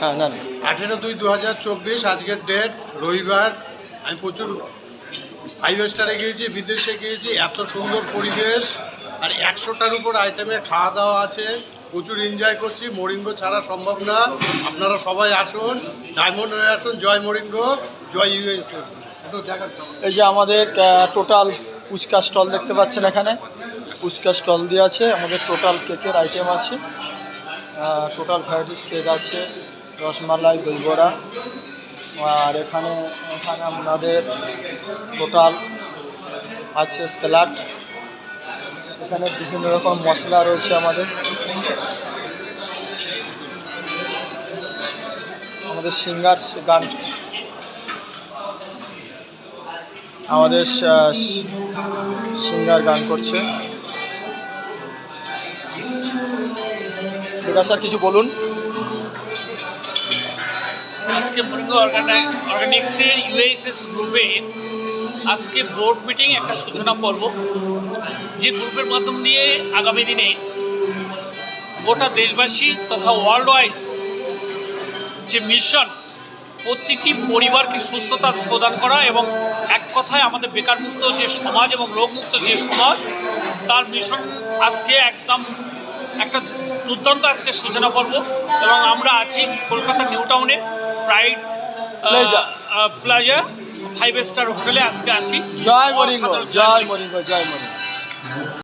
হ্যাঁ না 18/2/2024 আজকের ডেট, রবিবার। আমি প্রচুর 5 স্টারে গিয়েছি, বিদেশে গিয়েছি, এত সুন্দর পরিবেশ আর 100টার উপর আইটেমে খাওয়া দাওয়া আছে, প্রচুর এনজয় করছি। মরিঙ্গো ছাড়া সম্ভব না। আপনারা সবাই আসুন, ডায়মন্ড হয়ে আসুন। জয় মরিঙ্গো, জয় ইউএসএ। একটু দেখার। এই যে আমাদের টোটাল ফুচকা স্টল দেখতে পাচ্ছেন, এখানে ফুচকা স্টল দিয়ে আছে। আমাদের টোটাল কেকের আইটেম আছে, টোটাল ভ্যারাইটিস কেক আছে, রসমালাই, দই বড়া। আর এখানে আমাদের টোটাল আছে স্যালাড। এখানে বিভিন্ন রকম মশলা রয়েছে আমাদের সিঙ্গার গান, সিঙ্গার গান করছে। বিকাশ স্যার কিছু বলুন। আজকে মরিঙ্গো অর্গানিক্সের ইউএসএস গ্রুপে আজকে বোর্ড মিটিং একটা সূচনা পর্ব, যে গ্রুপের মাধ্যম দিয়ে আগামী দিনে গোটা দেশবাসী তথা ওয়ার্ল্ড ওয়াইজ যে মিশন, প্রতিটি পরিবারকে সুস্থতা প্রদান করা এবং এক কথায় আমাদের বেকারমুক্ত যে সমাজ এবং রোগমুক্ত যে সমাজ, তার মিশন আজকে একদম একটা দুর্দান্ত আজকে সূচনা পর্ব। এবং আমরা আছি কলকাতা নিউ টাউনে প্রাইড প্লাজা 5 স্টার হোটেলে আজকে আছি। জয় মরিঙ্গো, জয় মরিঙ্গো, জয় মরিঙ্গো।